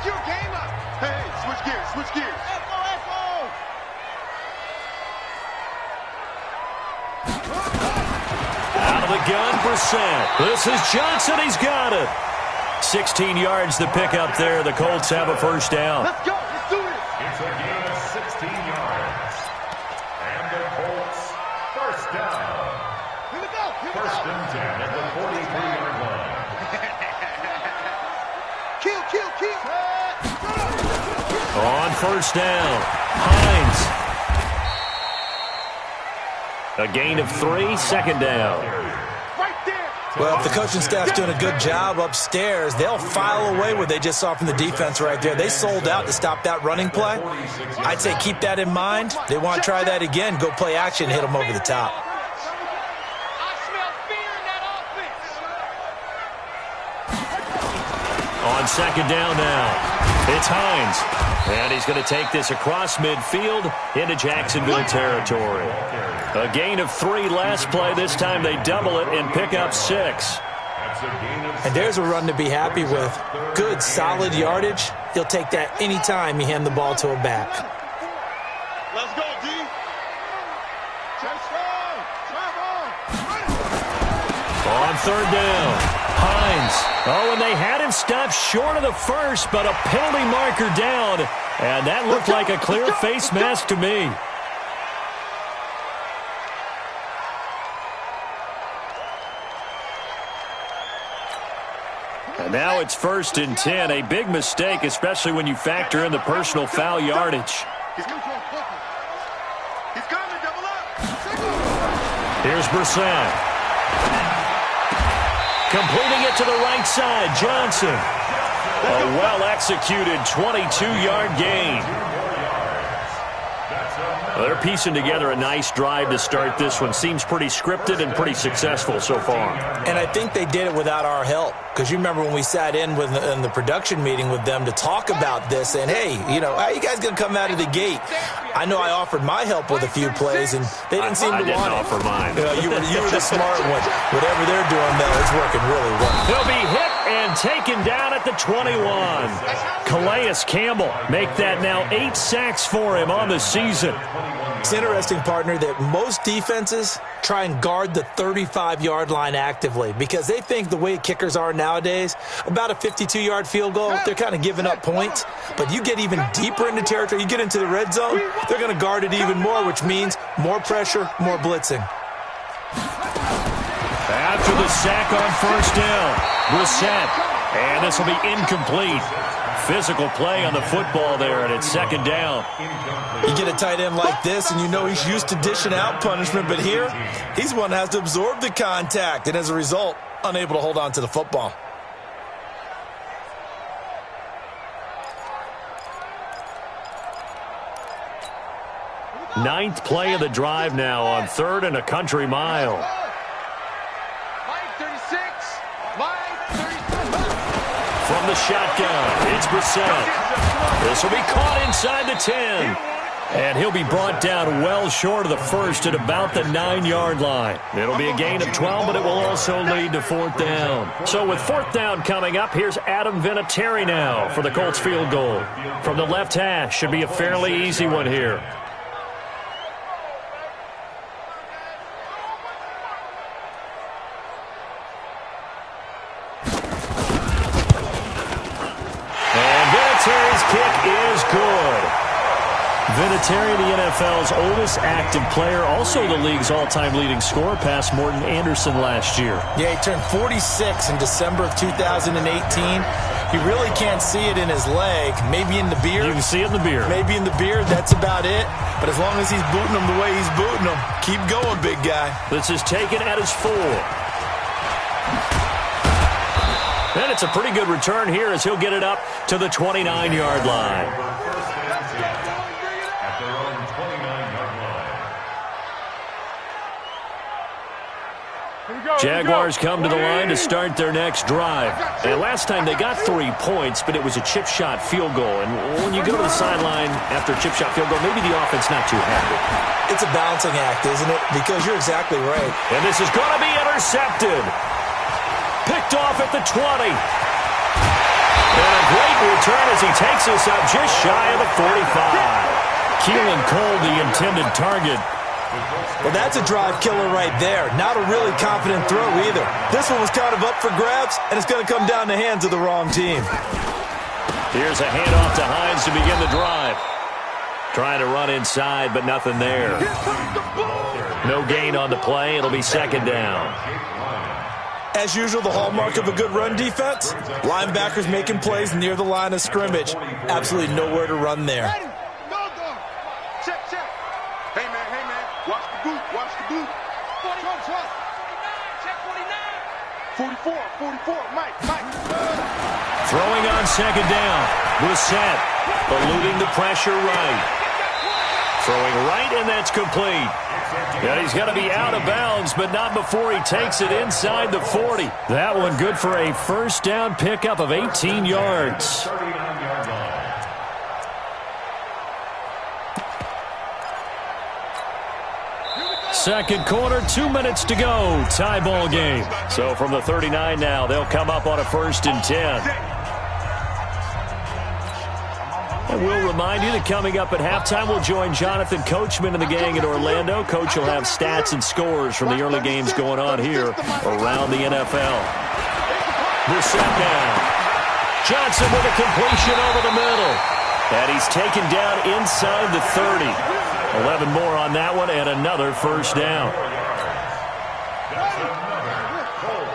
Get your game up. Hey, switch gears, switch gears. Out of the gun, Brissett. This is Johnson. He's got it. 16 yards to pick up there. The Colts have a first down. Let's go. Let's do this. It's a gain of 16 yards. And the Colts first down. Here we go. First and 10 at the 43-yard line. Kill, kill, kill. On first down, Hines. A gain of 3, second down. Right there. Well, if the coaching staff's doing a good job upstairs, they'll file away what they just saw from the defense right there. They sold out to stop that running play. I'd say keep that in mind. They want to try that again, go play action, hit them over the top. I smell fear in that offense. On second down now, it's Hines. And he's going to take this across midfield into Jacksonville territory. A gain of 3 last play. This time they double it and pick up 6. And there's a run to be happy with. Good, solid yardage. He'll take that anytime you hand the ball to a back. Let's go, D. On third down, Hines. Oh, and they had him stopped short of the first, but a penalty marker down. And that looked like a clear face mask to me. And now it's first and 10. A big mistake, especially when you factor in the personal foul yardage. He's coming. He's coming, double up. Here's Brissett. Completing it to the right side, Johnson. A well-executed 22-yard gain. They're piecing together a nice drive to start this one. Seems pretty scripted and pretty successful so far. And I think they did it without our help. Because you remember when we sat in the production meeting with them to talk about this, and hey, you know, how are you guys going to come out of the gate? I know I offered my help with a few plays, and they didn't seem to want it. I didn't offer mine. You were the smart one. Whatever they're doing, though, it's working really well. He'll be hit and taken down at the 21. Calais Campbell make that now 8 sacks for him on the season. It's interesting, partner, that most defenses try and guard the 35-yard line actively because they think the way kickers are nowadays, about a 52-yard field goal, they're kind of giving up points. But you get even deeper into territory, you get into the red zone, they're going to guard it even more, which means more pressure, more blitzing. After the sack on first down, Brissett, and this will be incomplete. Physical play on the football there, and it's second down. You get a tight end like this, and you know he's used to dishing out punishment, but here, he's one that has to absorb the contact, and as a result, unable to hold on to the football. Ninth play of the drive now on 3rd and a country mile. Mike 36. Mike 36. From the shotgun, it's Brissett. This will be caught inside the 10. And he'll be brought down well short of the first at about the 9-yard line. It'll be a gain of 12, but it will also lead to 4th down. So with 4th down coming up, here's Adam Vinatieri now for the Colts field goal. From the left hash, should be a fairly easy one here. Vinatieri's kick is good. Vinatieri, the NFL's oldest active player, also the league's all-time leading scorer, past Morton Anderson last year. Yeah, he turned 46 in December of 2018. You really can't see it in his leg, maybe in the beard. You can see it in the beard. Maybe in the beard, that's about it. But as long as he's booting him the way he's booting him, keep going, big guy. This is taken at his 4. And it's a pretty good return here as he'll get it up to the 29-yard line. Jaguars come to the line to start their next drive. And last time they got 3 points, but it was a chip shot field goal. And when you go to the sideline after a chip shot field goal, maybe the offense not too happy. It's a balancing act, isn't it? Because you're exactly right. And this is going to be intercepted. Picked off at the 20. And a great return as he takes us up just shy of the 45. Keelan Cole, the intended target. Well, that's a drive killer right there. Not a really confident throw either. This one was kind of up for grabs, and it's going to come down the hands of the wrong team. Here's a handoff to Hines to begin the drive. Trying to run inside, but nothing there. No gain on the play. It'll be second down. As usual, the hallmark of a good run defense, linebackers making plays near the line of scrimmage. Absolutely nowhere to run there. Check. Hey, man. Watch the boot. 44, Mike. Throwing on second down. Brissett eluding the pressure right. Throwing right, and that's complete. Yeah, he's got to be out of bounds, but not before he takes it inside the 40. That one good for a first down pickup of 18 yards. Second quarter, 2 minutes to go. Tie ball game. So from the 39 now, they'll come up on a 1st and 10. And we'll remind you that coming up at halftime, we'll join Jonathan Coachman and the gang in Orlando. Coach will have stats and scores from the early games going on here around the NFL. Brissett down. Johnson with a completion over the middle. And he's taken down inside the 30. 11 more on that one and another first down.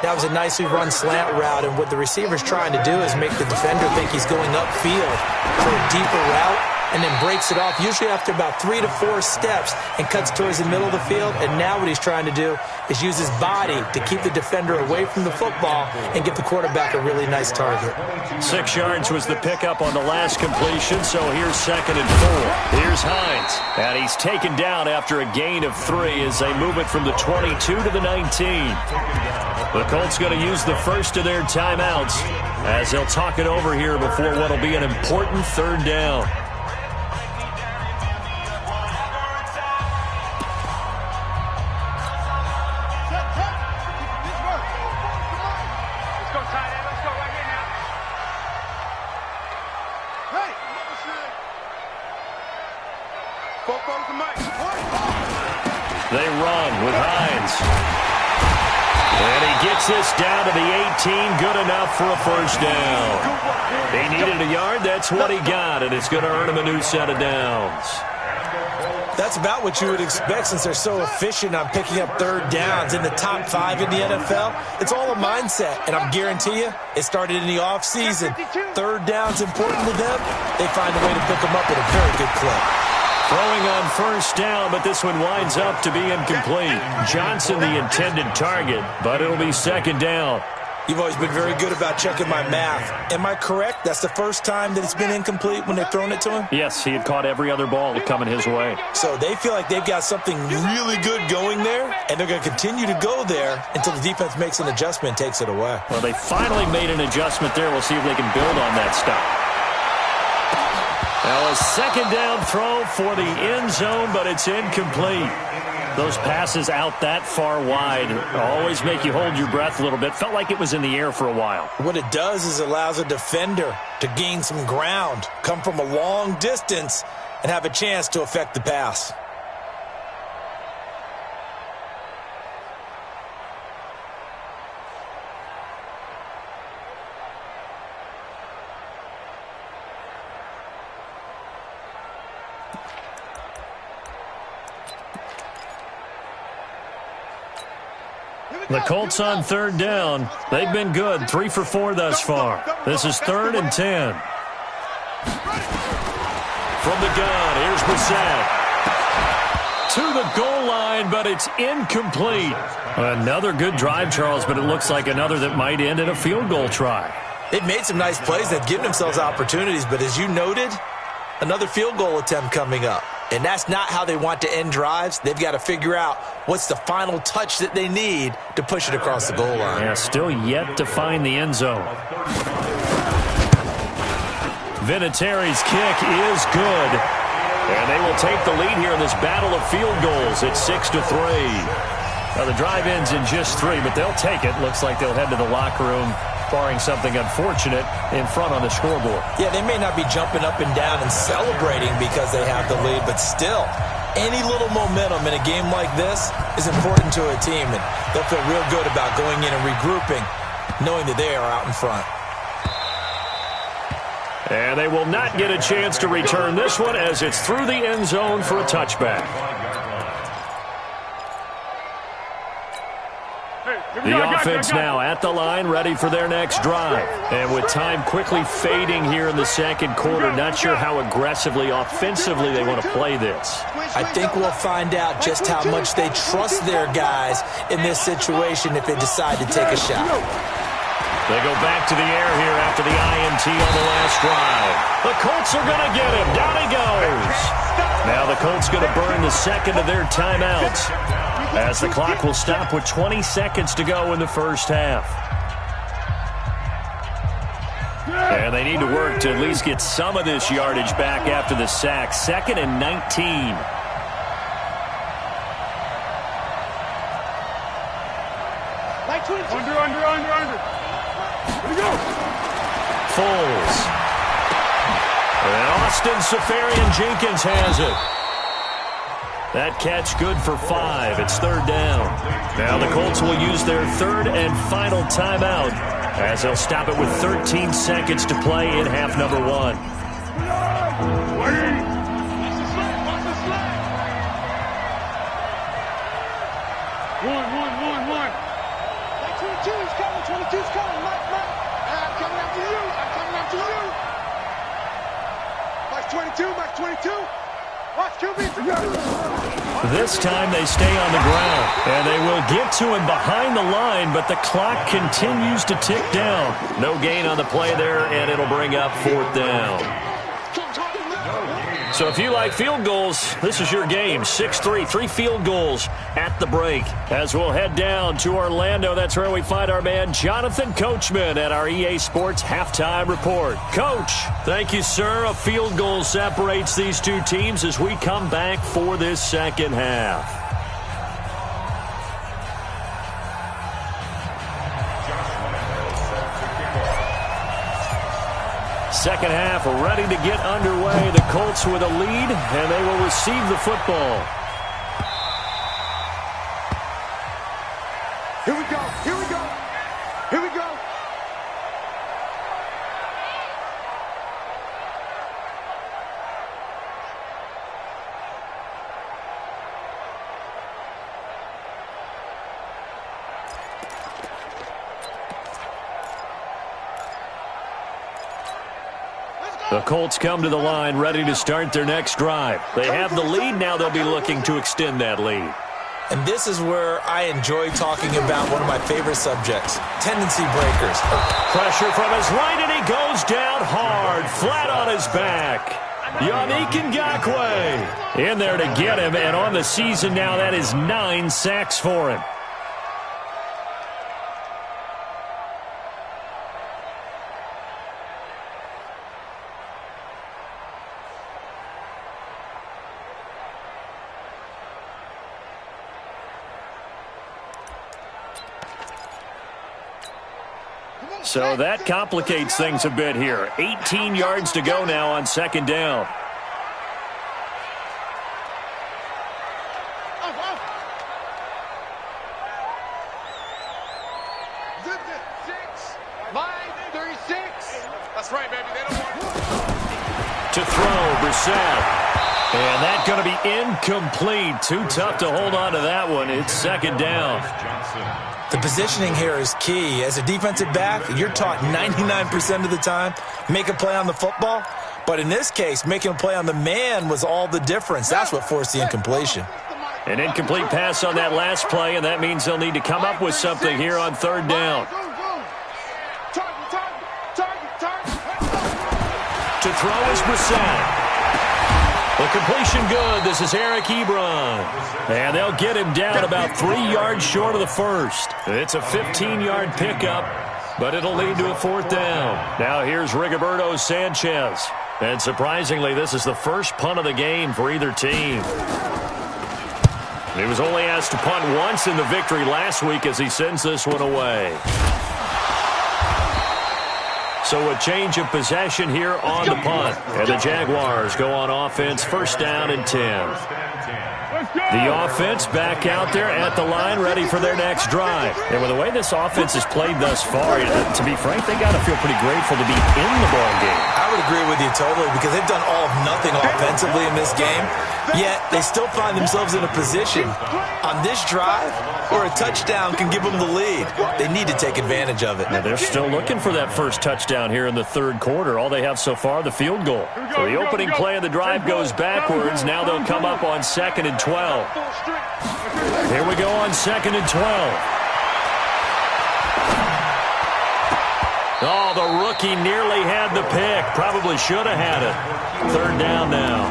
That was a nicely run slant route, and what the receiver's trying to do is make the defender think he's going upfield for a deeper route and then breaks it off, usually after about 3 to 4 steps, and cuts towards the middle of the field. And now what he's trying to do is use his body to keep the defender away from the football and give the quarterback a really nice target. 6 yards was the pickup on the last completion, so here's 2nd and 4. Here's Hines, and he's taken down after a gain of 3 as they move it from the 22 to the 19. The Colts going to use the first of their timeouts as they'll talk it over here before what will be an important 3rd down. They run with Hines. And he gets this down to the 18, good enough for a first down. He needed a yard, that's what he got, and it's going to earn him a new set of downs. That's about what you would expect since they're so efficient on picking up 3rd downs in the top 5 in the NFL. It's all a mindset, and I guarantee you, it started in the offseason. 3rd down's important to them. They find a way to pick them up at a very good clip. Throwing on first down, but this one winds up to be incomplete. Johnson the intended target, but it'll be 2nd down. You've always been very good about checking my math. Am I correct? That's the first time that it's been incomplete when they've thrown it to him? Yes, he had caught every other ball coming his way. So they feel like they've got something really good going there, and they're going to continue to go there until the defense makes an adjustment and takes it away. Well, they finally made an adjustment there. We'll see if they can build on that stuff. Now a 2nd down throw for the end zone, but it's incomplete. Those passes out that far wide always make you hold your breath a little bit. Felt like it was in the air for a while. What it does is it allows a defender to gain some ground, come from a long distance, and have a chance to affect the pass. The Colts on 3rd down. They've been good, 3 for 4 thus far. This is 3rd and 10. From the gun, here's Brissett. To the goal line, but it's incomplete. Another good drive, Charles, but it looks like another that might end in a field goal try. They've made some nice plays. They've given themselves opportunities, but as you noted, another field goal attempt coming up. And that's not how they want to end drives. They've got to figure out what's the final touch that they need to push it across the goal line. Yeah, still yet to find the end zone. Vinatieri's kick is good. And they will take the lead here in this battle of field goals at 6-3. Now the drive ends in just 3, but they'll take it. Looks like they'll head to the locker room barring something unfortunate in front on the scoreboard. Yeah, they may not be jumping up and down and celebrating because they have the lead, but still, any little momentum in a game like this is important to a team, and they'll feel real good about going in and regrouping, knowing that they are out in front. And they will not get a chance to return this one as it's through the end zone for a touchback. The offense now at the line, ready for their next drive. And with time quickly fading here in the second quarter, not sure how aggressively, offensively they want to play this. I think we'll find out just how much they trust their guys in this situation if they decide to take a shot. They go back to the air here after the INT on the last drive. The Colts are going to get him. Down he goes. Now the Colts going to burn the second of their timeouts as the clock will stop with 20 seconds to go in the first half. And they need to work to at least get some of this yardage back after the sack. 2nd and 19. Under. Here we go. Foles. And Austin Safarian-Jenkins has it. That catch good for 5. It's 3rd down. Now the Colts will use their 3rd and final timeout as they'll stop it with 13 seconds to play in half number 1. One. 22's coming. 22's coming. Mike. I'm coming after you. Mike 22. Watch QB. This time they stay on the ground, and they will get to him behind the line, but the clock continues to tick down. No gain on the play there, and it'll bring up 4th down. So if you like field goals, this is your game. 6-3, 3 field goals at the break. As we'll head down to Orlando, that's where we find our man Jonathan Coachman at our EA Sports Halftime Report. Coach, thank you, sir. A field goal separates these two teams as we come back for this second half. Second half ready to get underway. The Colts with a lead, and they will receive the football. Here we go. The Colts come to the line ready to start their next drive. They have the lead. Now they'll be looking to extend that lead. And this is where I enjoy talking about one of my favorite subjects, tendency breakers. Pressure from his right, and he goes down hard, flat on his back. Yannick Ngakoue in there to get him, and on the season now, that is 9 sacks for him. So that complicates things a bit here. 18 yards to go now on 2nd down. That's right, baby. They don't want to throw, Brissett. And that's going to be incomplete. Too tough to hold on to that one. It's 2nd down. The positioning here is key. As a defensive back, you're taught 99% of the time, make a play on the football. But in this case, making a play on the man was all the difference. That's what forced the incompletion. An incomplete pass on that last play, and that means they'll need to come up with something here on 3rd down. To throw is Brissett. The completion good. This is Eric Ebron. And they'll get him down about 3 yards short of the first. It's a 15-yard pickup, but it'll lead to a 4th down. Now here's Rigoberto Sanchez. And surprisingly, this is the first punt of the game for either team. He was only asked to punt once in the victory last week as he sends this one away. So a change of possession here on the punt. And the Jaguars go on offense, first down and 10. The offense back out there at the line, ready for their next drive. And with the way this offense has played thus far, to be frank, they got to feel pretty grateful to be in the ball game. I would agree with you totally because they've done all of nothing offensively in this game, yet they still find themselves in a position on this drive where a touchdown can give them the lead. They need to take advantage of it. Now they're still looking for that first touchdown here in the third quarter. All they have so far, the field goal. So the opening play of the drive goes backwards. Now they'll come up on 2nd and 12. Here we go on 2nd and 12. Oh, the rookie nearly had the pick. Probably should have had it. Third down now.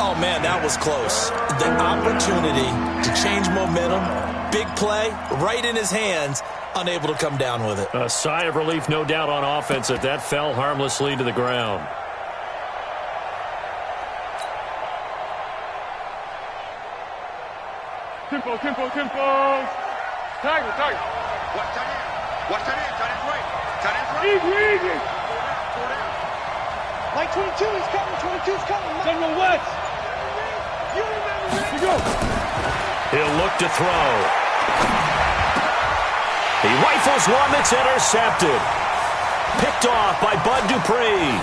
Oh, man, that was close. The opportunity to change momentum, big play, right in his hands, unable to come down with it. A sigh of relief, no doubt, on offense that that fell harmlessly to the ground. Tempo. Tiger. Watch that in. Tight end right. Easy. Like 22, he's coming. 22's coming. General West. You remember that. You go. He'll look to throw. He rifles one that's intercepted. Picked off by Bud Dupree.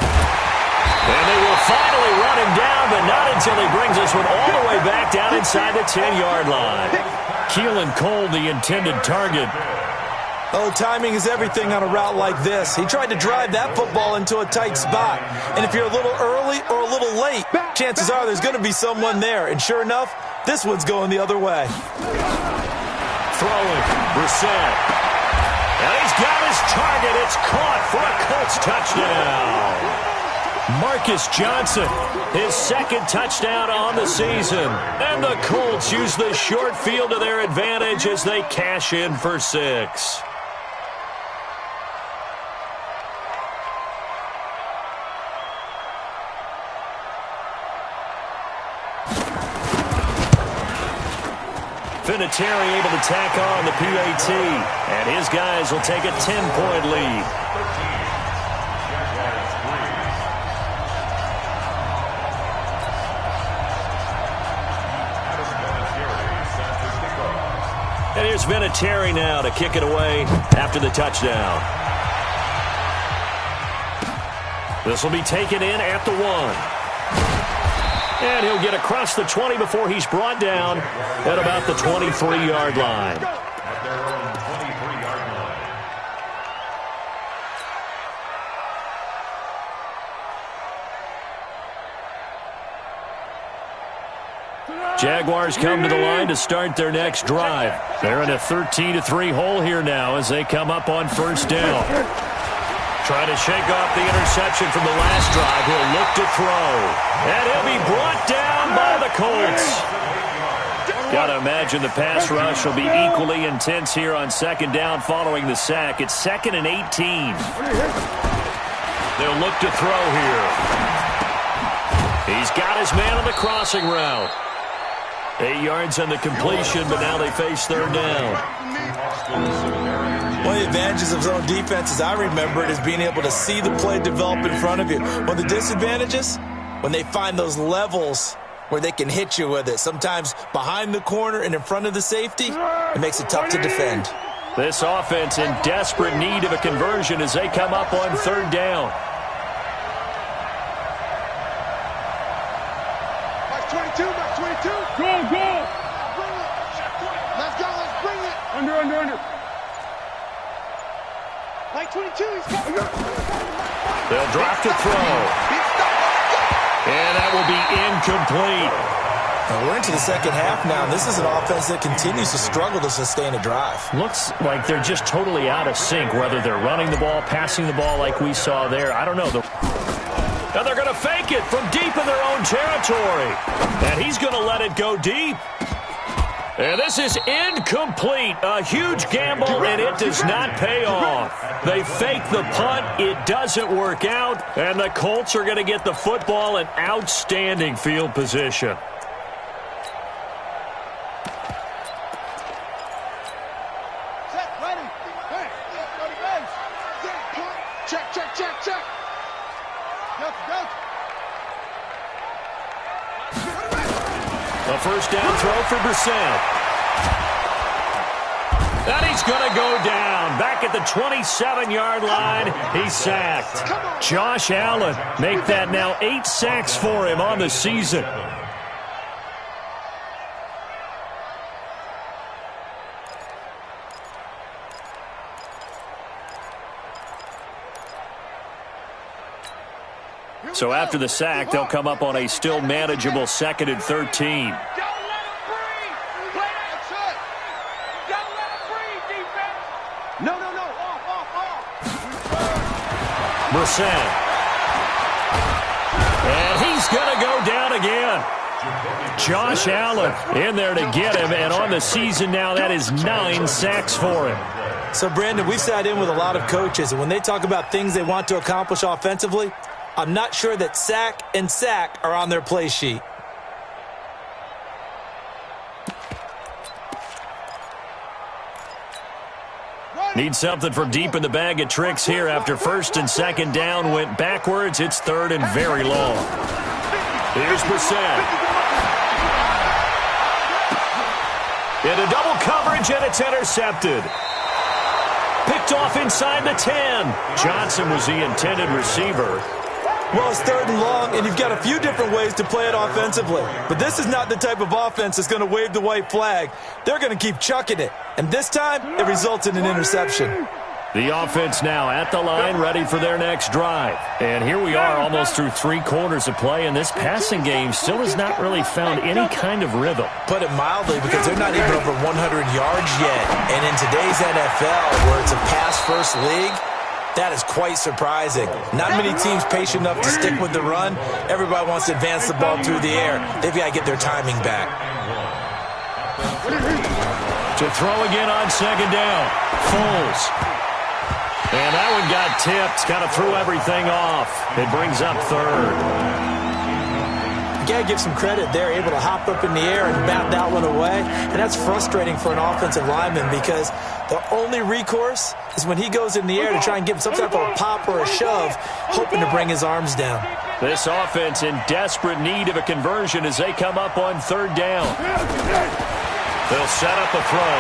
And they will finally run him down, but not until he brings this one all the way back down inside the 10-yard line. Keelan Cole, the intended target. Oh, timing is everything on a route like this. He tried to drive that football into a tight spot. And if you're a little early or a little late, chances are there's going to be someone there. And sure enough, this one's going the other way. Throwing, Brissett. And he's got his target. It's caught for a Colts touchdown. Marcus Johnson, his second touchdown on the season. And the Colts use the short field to their advantage as they cash in for 6. Vinatieri able to tack on the PAT, and his guys will take a 10-point lead. And here's Vinatieri now to kick it away after the touchdown. This will be taken in at the 1. And he'll get across the 20 before he's brought down at about the 23-yard line. At their own 23-yard line. Jaguars come to the line to start their next drive. They're in a 13-3 hole here now as they come up on first down. Trying to shake off the interception from the last drive. He'll look to throw. And he'll be brought down by the Colts. Got to imagine the pass rush will be equally intense here on second down following the sack. It's 2nd and 18. They'll look to throw here. He's got his man on the crossing route. 8 yards on the completion, but now they face third down. One of the advantages of zone defense, as I remember it, is being able to see the play develop in front of you. One of the disadvantages, when they find those levels where they can hit you with it, sometimes behind the corner and in front of the safety, it makes it tough to defend. This offense in desperate need of a conversion as they come up on third down. Mark 22. Go. Let's go. Let's bring it. Under. Like 22, he's coming. They'll drop to throw. And that will be incomplete. Now we're into the second half now. This is an offense that continues to struggle to sustain a drive. Looks like they're just totally out of sync, whether they're running the ball, passing the ball like we saw there. I don't know. And they're going to fake it from deep in their own territory. And he's going to let it go deep. And this is incomplete. A huge gamble, and it does not pay off. They fake the punt. It doesn't work out. And the Colts are going to get the football in outstanding field position. Set, ready. A first down throw for Brissett. And he's going to go down. Back at the 27-yard line, he's sacked. Josh Allen make that now 8 sacks for him on the season. So after the sack, they'll come up on a still manageable 2nd and 13. Brissett. And he's going to go down again. Josh Allen in there to get him, and on the season now, that is 9 sacks for him. So, Brandon, we've sat in with a lot of coaches, and when they talk about things they want to accomplish offensively, I'm not sure that sack and sack are on their play sheet. Need something from deep in the bag of tricks here after 1st and 2nd down went backwards. It's 3rd and very long. Here's Brissett. Into double coverage, and it's intercepted. Picked off inside the 10. Johnson was the intended receiver. Well, it's 3rd and long, and you've got a few different ways to play it offensively. But this is not the type of offense that's going to wave the white flag. They're going to keep chucking it. And this time, it results in an interception. The offense now at the line, ready for their next drive. And here we are almost through 3 quarters of play, and this passing game still has not really found any kind of rhythm. Put it mildly, because they're not even over 100 yards yet. And in today's NFL, where it's a pass-first league, that is quite surprising. Not many teams patient enough to stick with the run. Everybody wants to advance the ball through the air. They've got to get their timing back. To throw again on 2nd down. Foles. And that one got tipped. Kind of threw everything off. It brings up 3rd. You got to give some credit there, able to hop up in the air and bat that one away. And that's frustrating for an offensive lineman because the only recourse is when he goes in the air to try and give him some type of a pop or a shove, hoping to bring his arms down. This offense in desperate need of a conversion as they come up on 3rd down. They'll set up a throw.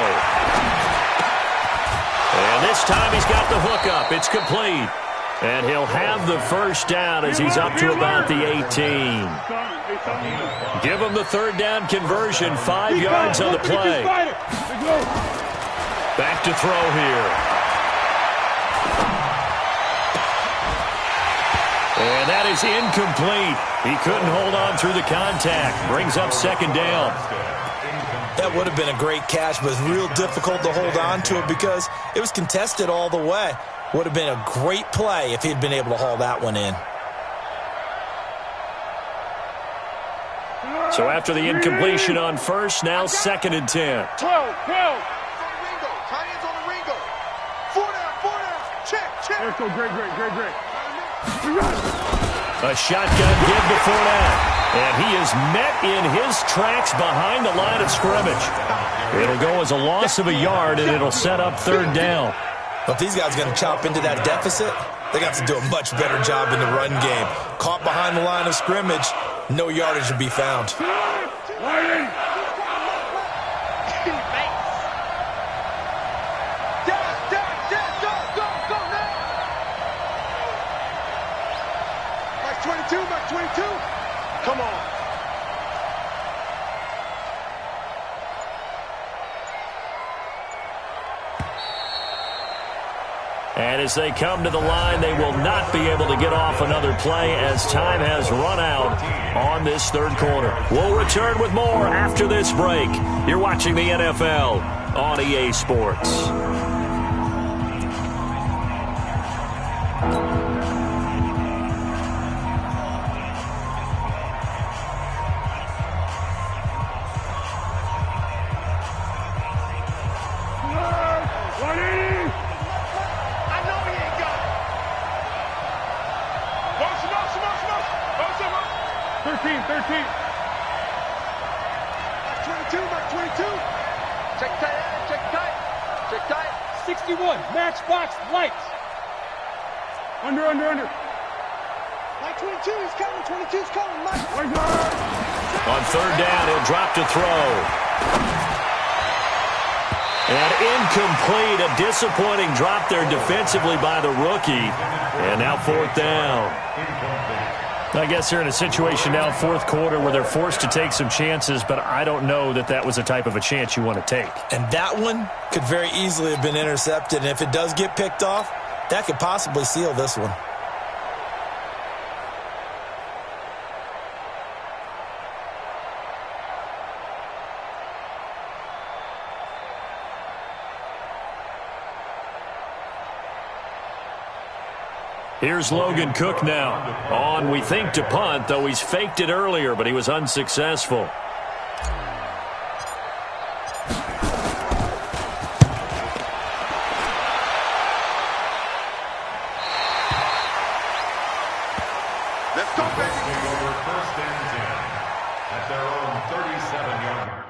And this time he's got the hook up. It's complete. And he'll have the first down as he's up to about the 18. Give him the 3rd down conversion, 5 yards on the play. Back to throw here. And that is incomplete. He couldn't hold on through the contact. Brings up 2nd down. That would have been a great catch, but it's real difficult to hold on to it because it was contested all the way. Would have been a great play if he'd been able to haul that one in. So after the incompletion on 1st, now 2nd and 10. 12. Tie ends on the Ringo. 4 down. Check. Let's go, great. A shotgun give to Fournette. And he is met in his tracks behind the line of scrimmage. It'll go as a loss of a yard, and it'll set up 3rd down. But if these guys are going to chop into that deficit, they got to do a much better job in the run game. Caught behind the line of scrimmage, no yardage to be found. Mike 22. Come on. And as they come to the line, they will not be able to get off another play as time has run out on this 3rd quarter. We'll return with more after this break. You're watching the NFL on EA Sports. Mike 22. Check tight. 61, matchbox, lights. Under. Mike 22, he's coming. 22's coming. Mike. On third down, he'll drop to throw. And incomplete, a disappointing drop there defensively by the rookie. And now fourth down. I guess they're in a situation now, fourth quarter, where they're forced to take some chances, but I don't know that that was the type of a chance you want to take. And that one could very easily have been intercepted. And if it does get picked off, that could possibly seal this one. Here's Logan Cook now. On, we think, to punt, though he's faked it earlier, but he was unsuccessful. Let's go, baby. Over first and 10 at their own 37-yard line.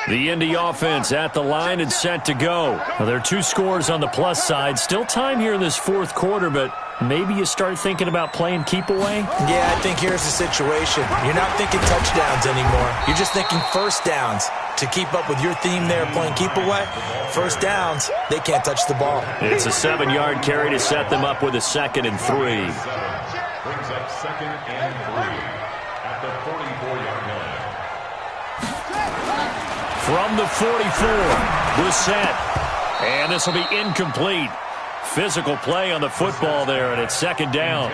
The Indy offense at the line and set to go. Well, there are two scores on the plus side. Still time here in this fourth quarter, but maybe you start thinking about playing keep away? Yeah, I think here's the situation. You're not thinking touchdowns anymore. You're just thinking first downs. To keep up with your theme there, playing keep away, first downs, they can't touch the ball. It's a 7-yard carry to set them up with a 2nd and 3. Brings up 2nd and 3 at the 44-yard line. From the 44, Brissett. And this will be incomplete. Physical play on the football there, and it's 2nd down.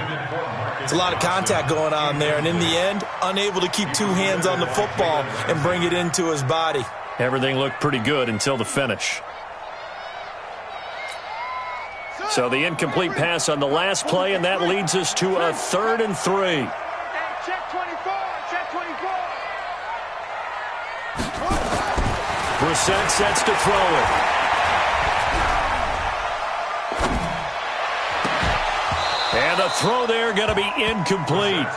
It's a lot of contact going on there, and in the end, unable to keep two hands on the football and bring it into his body. Everything looked pretty good until the finish. So the incomplete pass on the last play, and that leads us to a 3rd and 3. Hey, check 24, check 24. Brissett sets to throw it. And the throw there going to be incomplete.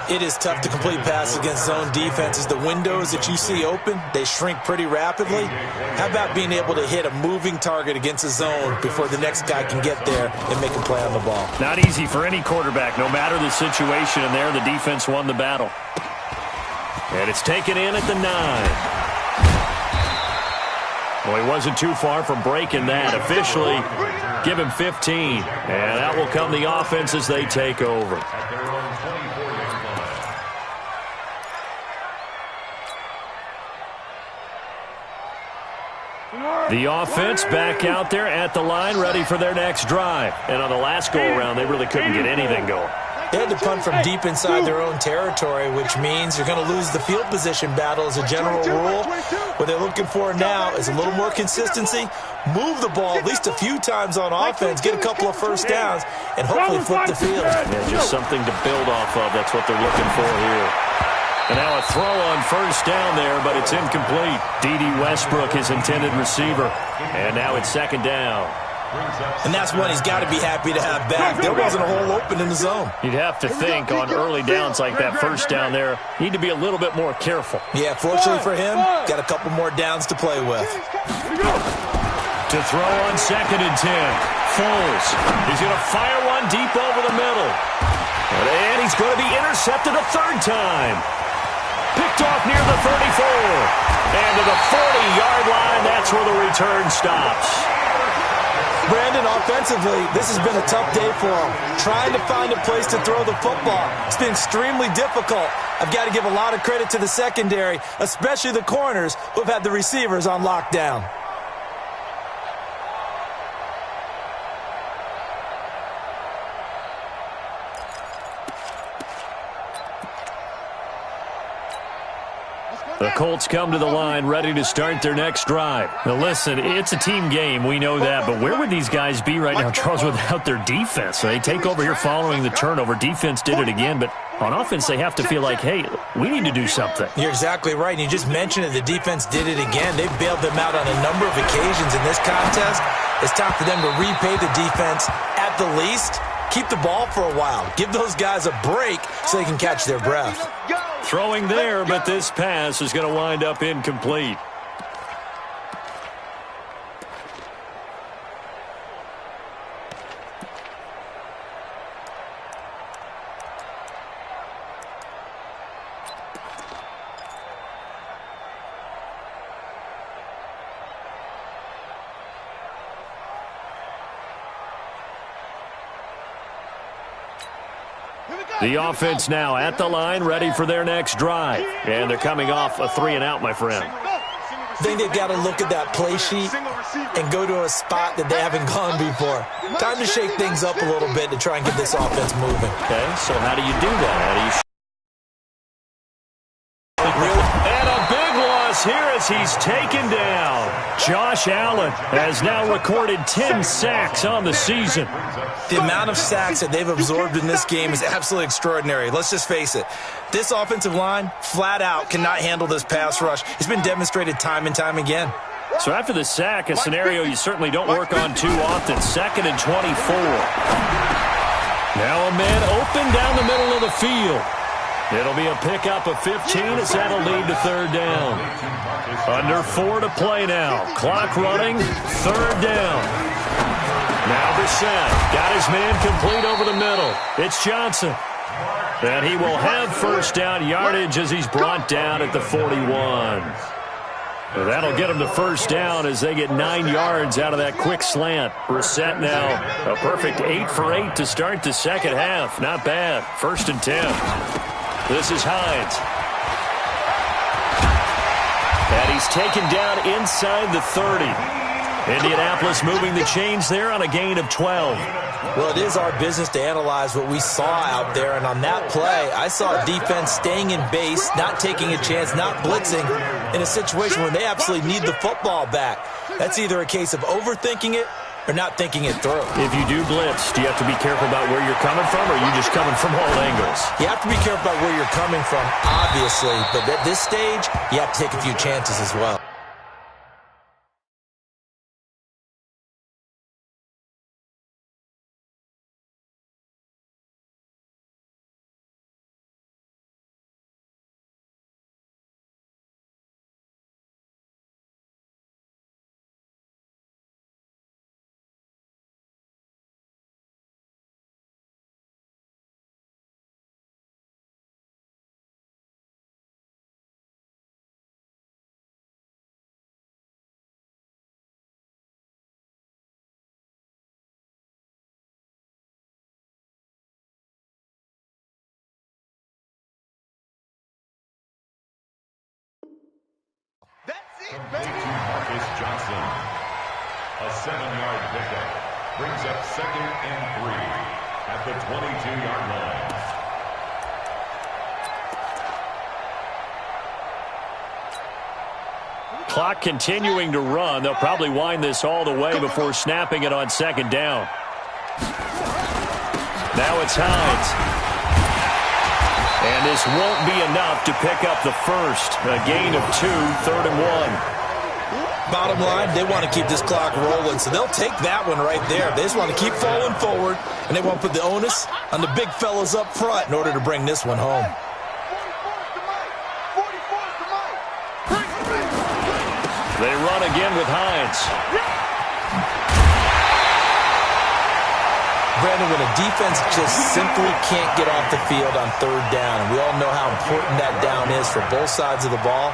It is tough to complete passes against zone defenses. The windows that you see open, they shrink pretty rapidly. How about being able to hit a moving target against a zone before the next guy can get there and make a play on the ball? Not easy for any quarterback, no matter the situation. And there, the defense won the battle. And it's taken in at the 9. Well, he wasn't too far from breaking that. Officially, give him 15. And out will come the offense as they take over. At their own 24-yard line. The offense back out there at the line, ready for their next drive. And on the last go-around, they really couldn't get anything going. They had to punt from deep inside their own territory, which means you're going to lose the field position battle as a general rule. What they're looking for now is a little more consistency, move the ball at least a few times on offense, get a couple of first downs, and hopefully flip the field. Yeah, just something to build off of. That's what they're looking for here. And now a throw on first down there, but it's incomplete. D.D. Westbrook, his intended receiver. And now it's 2nd down. And that's one he's got to be happy to have back. There wasn't a hole open in the zone. You'd have to think on early downs like that first down there, need to be a little bit more careful. Yeah, fortunately for him, got a couple more downs to play with. To throw on 2nd and 10. Foles. He's going to fire one deep over the middle. And he's going to be intercepted a 3rd time. Picked off near the 34. And to the 40-yard line, that's where the return stops. Brandon, offensively, this has been a tough day for him. Trying to find a place to throw the football. It's been extremely difficult. I've got to give a lot of credit to the secondary, especially the corners who have had the receivers on lockdown. The Colts come to the line ready to start their next drive. Now listen, it's a team game, we know that, but where would these guys be right now, Charles, without their defense? So they take over here following the turnover. Defense did it again, but on offense they have to feel like, hey, we need to do something. You're exactly right, and you just mentioned it. The defense did it again. They bailed them out on a number of occasions in this contest. It's time for them to repay the defense at the least. Keep the ball for a while. Give those guys a break so they can catch their breath. Throwing there, but this pass is going to wind up incomplete. The offense now at the line, ready for their next drive. And they're coming off a 3-and-out, my friend. I think they've got to look at that play sheet and go to a spot that they haven't gone before. Time to shake things up a little bit to try and get this offense moving. Okay, so how do you do that? How do you... And a big loss here as he's taken down. Josh Allen has now recorded 10 sacks on the season. The amount of sacks that they've absorbed in this game is absolutely extraordinary. Let's just face it. This offensive line, flat out, cannot handle this pass rush. It's been demonstrated time and time again. So after the sack, a scenario you certainly don't work on too often. 2nd and 24. Now a man open down the middle of the field. It'll be a pickup of 15 as that'll lead to 3rd down. Under 4 to play now. Clock running, 3rd down. Now Brissett got his man complete over the middle. It's Johnson. And he will have 1st down yardage as he's brought down at the 41. Well, that'll get him to 1st down as they get 9 yards out of that quick slant. Brissett now a perfect 8 for 8 to start the second half. Not bad. 1st and 10. This is Hines. And he's taken down inside the 30. Indianapolis moving the chains there on a gain of 12. Well, it is our business to analyze what we saw out there, and on that play, I saw a defense staying in base, not taking a chance, not blitzing, in a situation where they absolutely need the football back. That's either a case of overthinking it or not thinking it through. If you do blitz, do you have to be careful about where you're coming from, or are you just coming from all angles? You have to be careful about where you're coming from, obviously, but at this stage, you have to take a few chances as well. Complete to Marcus Johnson. A 7-yard pickup brings up 2nd and 3 at the 22-yard line. Clock continuing to run. They'll probably wind this all the way before snapping it on 2nd down. Now it's Hines. And this won't be enough to pick up the 1st. A gain of 2, 3rd and 1. Bottom line, they want to keep this clock rolling, so they'll take that one right there. They just want to keep falling forward, and they want to put the onus on the big fellas up front in order to bring this one home. They run again with Hines. Brandon, when a defense just simply can't get off the field on 3rd down, and we all know how important that down is for both sides of the ball,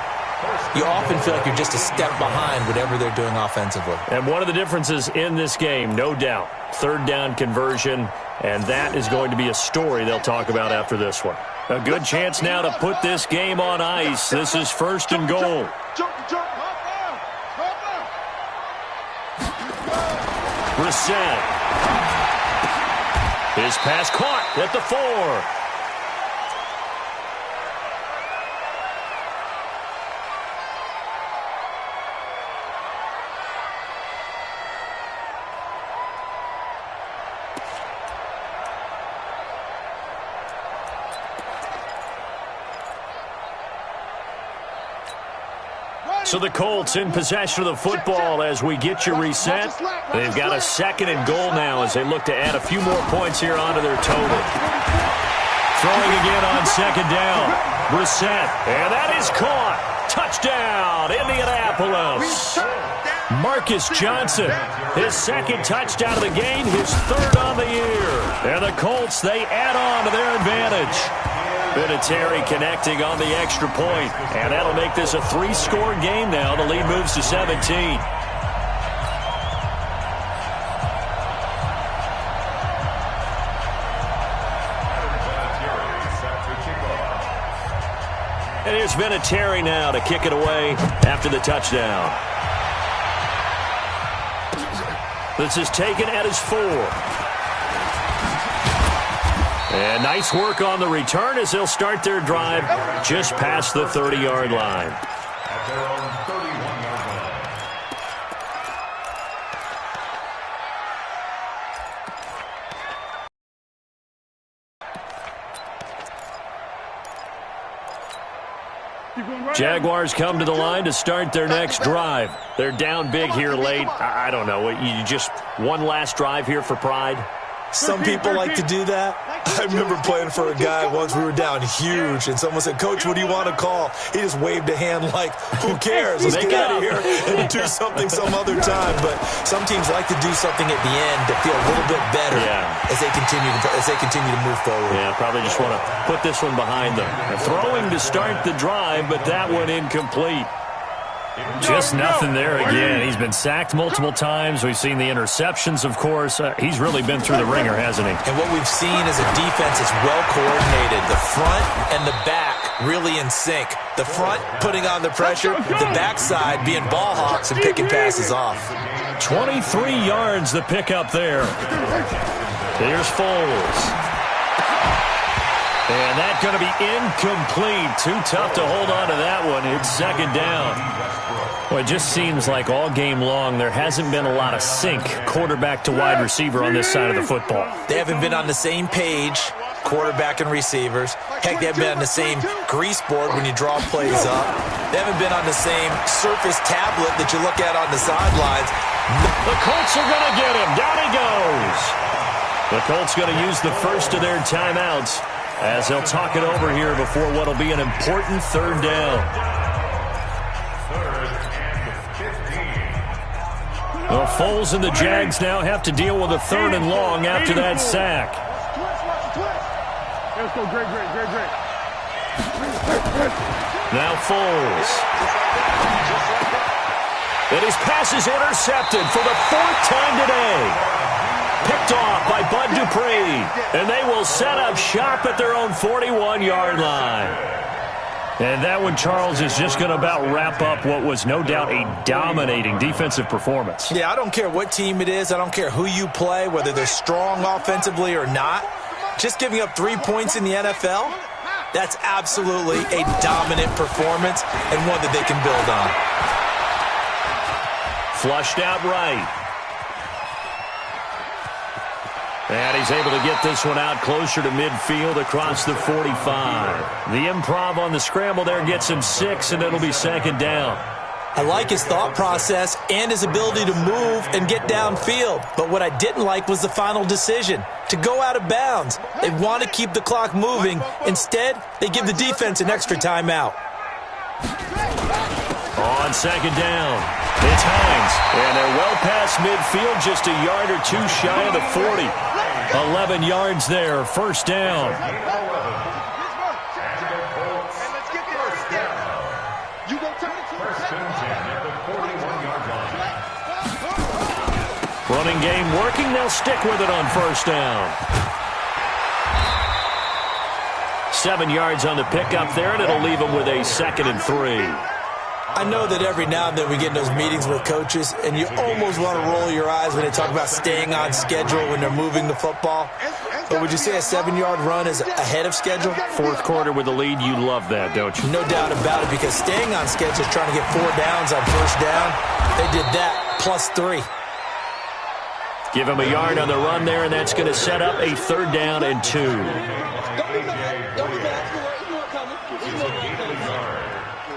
you often feel like you're just a step behind whatever they're doing offensively. And one of the differences in this game, no doubt, 3rd down conversion, and that is going to be a story they'll talk about after this one. A good chance now to put this game on ice. This is 1st and goal. Brissett. His pass caught at the 4. So the Colts in possession of the football as we get you reset. They've got a 2nd and goal now as they look to add a few more points here onto their total. Throwing again on 2nd down. Brissett, and that is caught. Touchdown, Indianapolis. Marcus Johnson, his 2nd touchdown of the game, his 3rd on the year. And the Colts, they add on to their advantage. Vinatieri connecting on the extra point, and that'll make this a 3-score game now. The lead moves to 17. And here's Vinatieri now to kick it away after the touchdown. This is taken at his 4. And nice work on the return as they'll start their drive just past the 30-yard line. At their own 31-yard line. Jaguars come to the line to start their next drive. They're down big here late. I don't know. You just one last drive here for pride? Some people like to do that. I remember playing for a guy once. We were down huge, and someone said, "Coach, what do you want to call?" He just waved a hand like, "Who cares? Let's get out of here and do something some other time." But some teams like to do something at the end to feel a little bit better as they continue to move forward. Yeah, probably just want to put this one behind them. Throwing to start the drive, but that one incomplete. Just nothing there again. He's been sacked multiple times. We've seen the interceptions, of course. He's really been through the ringer, hasn't he? And what we've seen is a defense is well coordinated. The front and the back really in sync. The front putting on the pressure, the backside being ball hawks and picking passes off. 23 yards the pickup there. Here's Foles. And that's going to be incomplete. Too tough to hold on to that one. It's 2nd down. Well, it just seems like all game long there hasn't been a lot of sync quarterback to wide receiver on this side of the football. They haven't been on the same page, quarterback and receivers. Heck, they haven't been on the same grease board when you draw plays up. They haven't been on the same surface tablet that you look at on the sidelines. The Colts are going to get him. Down he goes. The Colts going to use the first of their timeouts as they'll talk it over here before what will be an important 3rd down. 3rd and 15. Well, Foles and the Jags now have to deal with a 3rd and long after that sack. Let's go, great. Now Foles. And his pass is intercepted for the 4th time today. Picked off by Bud Dupree. And they will set up shop at their own 41-yard line. And that one, Charles, is just going to about wrap up what was no doubt a dominating defensive performance. Yeah, I don't care what team it is. I don't care who you play, whether they're strong offensively or not. Just giving up 3 points in the NFL, that's absolutely a dominant performance and one that they can build on. Flushed out right. And he's able to get this one out closer to midfield across the 45. The improv on the scramble there gets him 6, and it'll be 2nd down. I like his thought process and his ability to move and get downfield. But what I didn't like was the final decision, to go out of bounds. They want to keep the clock moving. Instead, they give the defense an extra timeout. On 2nd down, it's Hines. And they're well past midfield, just a yard or 2 shy of the 40. 11 yards there, 1st down. Running game working, they'll stick with it on 1st down. 7 yards on the pickup there, and it'll leave them with a 2nd and 3. I know that every now and then we get in those meetings with coaches, and you almost want to roll your eyes when they talk about staying on schedule when they're moving the football. But would you say a 7-yard run is ahead of schedule? 4th quarter with the lead, you love that, don't you? No doubt about it, because staying on schedule is trying to get 4 downs on 1st down. They did that plus 3. Give him a yard on the run there, and that's going to set up a 3rd down and 2.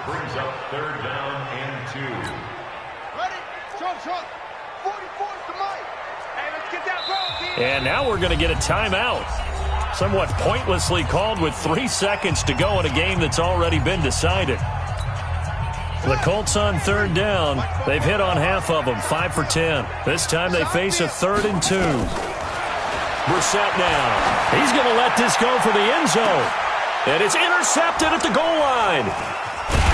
Brings up 3rd down and Ready? Trump. 44's the mic. Hey, let's get that ball, And now we're going to get a timeout. Somewhat pointlessly called with 3 seconds to go in a game that's already been decided. The Colts on third down. They've hit on half of them, 5 for 10. This time they face a 3rd and 2. Brissett now. He's going to let this go for the end zone. And it's intercepted at the goal line.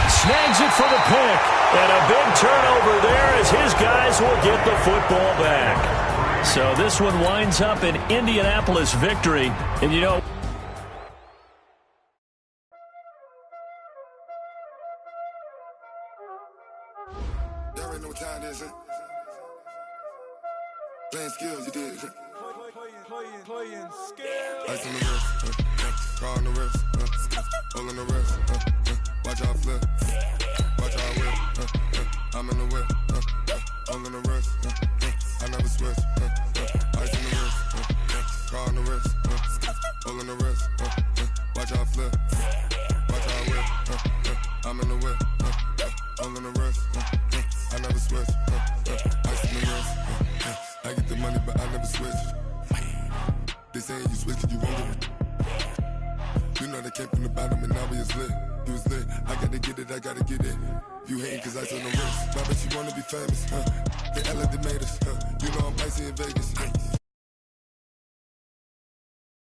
Snags it for the pick. And a big turnover there as his guys will get the football back. So this one winds up an Indianapolis victory. And you know, there ain't no time, is it? Playing skills, you did. Playing skills. Ice on the wrist, car on the wrist, hole in the wrist, watch out flip, watch out whip, I'm in the whip, hole in the wrist, I never switch, ice in the wrist, car on the wrist, hole in the wrist, watch out flip, watch out whip, I'm in the whip, hole in the wrist, I never switch, ice in the wrist, I get the money but I never switch. They saying you switch it, you won't get it. You know they came from the bottom and now we is lit. You was lit, I gotta get it, I gotta get it. You hating cause I took no risk. I bet you wanna be famous, They LA they made us, You know I'm icy in Vegas,